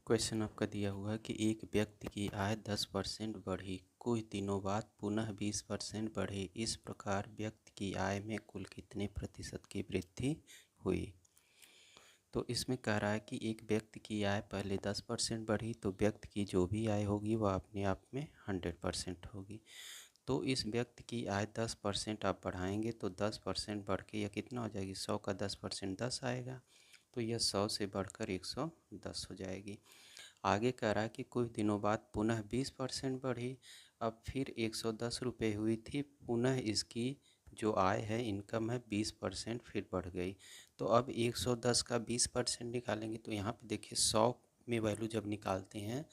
Question आपका दिया हुआ है कि एक व्यक्ति की आय 10% बढ़ी, कुछ दिनों बाद पुनः 20% बढ़ी। इस प्रकार व्यक्ति की आय में कुल कितने प्रतिशत की वृद्धि हुई। तो इसमें कह रहा है कि एक व्यक्ति की आय पहले 10% बढ़ी, तो व्यक्ति की जो भी आय होगी वह अपने आप में 100% होगी। तो इस व्यक्ति की आय 10% आप बढ़ाएंगे तो 10% बढ़ के यह कितना हो जाएगी, 100 का 10% 10 आएगा, तो यह 100 से बढ़कर 110 हो जाएगी। आगे कह रहा है कि कुछ दिनों बाद पुनः 20% बढ़ी, अब फिर 110 रुपये हुई थी, पुनः इसकी जो आय है, इनकम है, 20% फिर बढ़ गई। तो अब 110 का 20% निकालेंगे तो यहाँ पे देखिए 100 में वैल्यू जब निकालते हैं,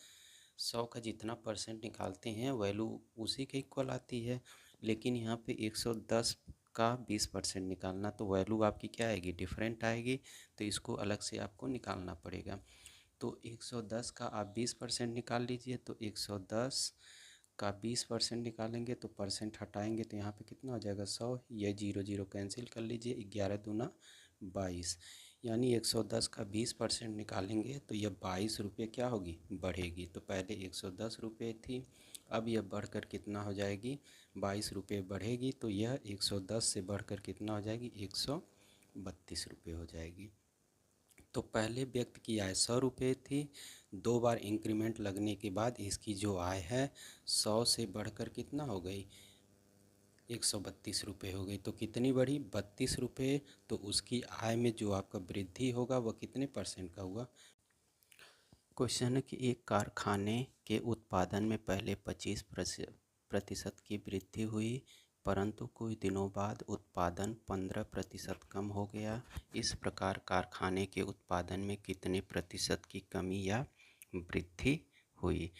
100 का जितना परसेंट निकालते हैं वैल्यू उसी के इक्वल आती है, लेकिन यहाँ पे 110 का 20% निकालना तो वैल्यू आपकी क्या आएगी, डिफरेंट आएगी, तो इसको अलग से आपको निकालना पड़ेगा। तो 110 का आप 20% निकाल लीजिए, तो 110 का 20% निकालेंगे तो परसेंट हटाएंगे तो यहाँ पे कितना हो जाएगा, 100, यह 0 0 कैंसिल कर लीजिए, 11 दूना 22, यानी 110 का 20% निकालेंगे तो यह 22 रुपये क्या होगी, बढ़ेगी। तो पहले 110 रुपये थी, अब यह बढ़कर कितना हो जाएगी, 22 रुपये बढ़ेगी, तो यह 110 से बढ़कर कितना हो जाएगी, 132 रुपये हो जाएगी। तो पहले व्यक्ति की आय 100 रुपये थी, 2 बार इंक्रीमेंट लगने के बाद इसकी जो आय है 100 से बढ़कर कितना हो गई, 132 रुपये हो गई। तो कितनी बढ़ी, 32 रुपये। तो उसकी आय में जो आपका वृद्धि होगा वह कितने परसेंट का हुआ। क्वेश्चन है कि एक कारखाने के उत्पादन में पहले 25% की वृद्धि हुई, परंतु कुछ दिनों बाद उत्पादन 15% कम हो गया। इस प्रकार कारखाने के उत्पादन में कितने प्रतिशत की कमी या वृद्धि हुई।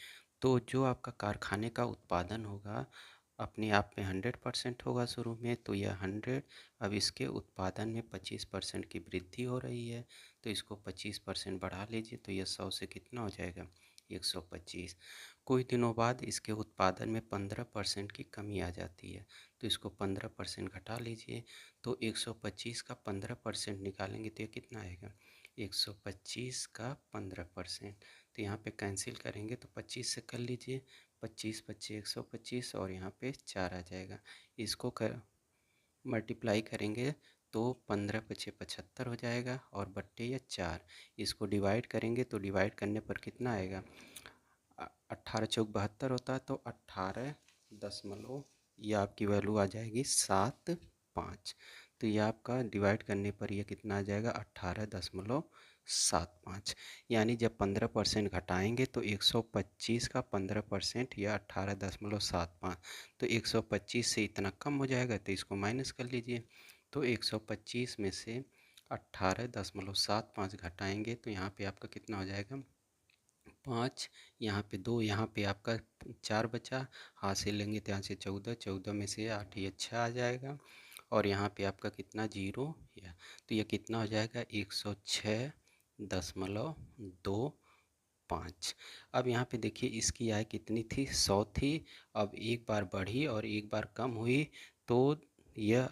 तो जो आपका कारखाने का उत्पादन होगा अपने आप में 100% होगा शुरू में, तो यह 100, अब इसके उत्पादन में 25% की वृद्धि हो रही है, तो इसको 25% बढ़ा लीजिए, तो यह 100 से कितना हो जाएगा, 125। कुछ दिनों बाद इसके उत्पादन में 15% की कमी आ जाती है, तो इसको 15% घटा लीजिए, तो 125 का 15% निकालेंगे तो ये कितना आएगा, 125 का 15%। तो यहाँ पे कैंसिल करेंगे तो 25 से कर लीजिए, 25 25 125 और यहाँ पे 4 आ जाएगा। इसको कर मल्टीप्लाई करेंगे तो 15 पचे 75 हो जाएगा और बट्टे या 4, इसको डिवाइड करेंगे तो डिवाइड करने पर कितना आएगा, 18 चौक 72 होता है, तो 18 दशमलव, ये आपकी वैल्यू आ जाएगी 75। तो ये आपका डिवाइड करने पर यह कितना आ जाएगा, 18.75, यानी जब 15% घटाएंगे तो 125 का 15% या 18.75, तो 125 से इतना कम हो जाएगा, तो इसको माइनस कर लीजिए। तो 125 में से 18.75 घटाएंगे तो यहाँ पे आपका कितना हो जाएगा, 5, यहाँ पे 2, यहाँ पे आपका 4 बचा, हाथ से लेंगे तो यहाँ से 14, 14 में से 8, ये अच्छा आ जाएगा, और यहाँ पे आपका कितना 0, या तो यह कितना हो जाएगा, 106.25। अब यहाँ पे देखिए इसकी आय कितनी थी, 100 थी, अब एक बार बढ़ी और एक बार कम हुई, तो यह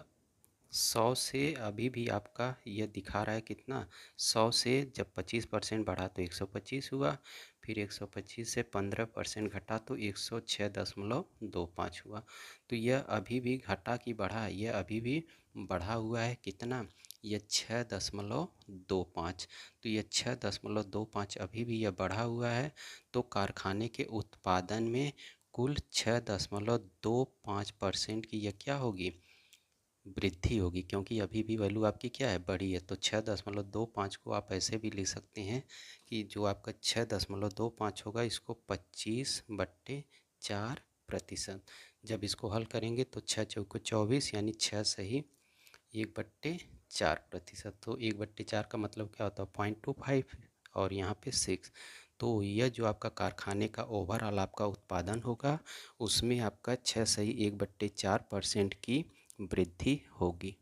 100 से अभी भी आपका यह दिखा रहा है कितना, 100 से जब 25% बढ़ा तो 125 हुआ, फिर 125 से 15% घटा तो 106.25 हुआ। तो यह अभी भी घटा कि बढ़ा, यह अभी भी बढ़ा हुआ है, कितना, यह 6.25। तो यह 6.25 अभी भी यह बढ़ा हुआ है, तो कारखाने के उत्पादन में कुल 6.25% की यह क्या होगी, वृद्धि होगी, क्योंकि अभी भी वैल्यू आपकी क्या है, बढ़ी है। तो 6.25 को आप ऐसे भी लिख सकते हैं कि जो आपका 6.25 होगा, इसको 25/4%। जब इसको हल करेंगे तो 6 चौको 24, यानी 6 सही 1/4%। तो 1/4 का मतलब क्या होता है, 0.25, और यहाँ पे 6। तो यह जो आपका कारखाने का ओवरऑल आपका उत्पादन होगा, उसमें आपका 6 सही 1/4% की वृद्धि होगी।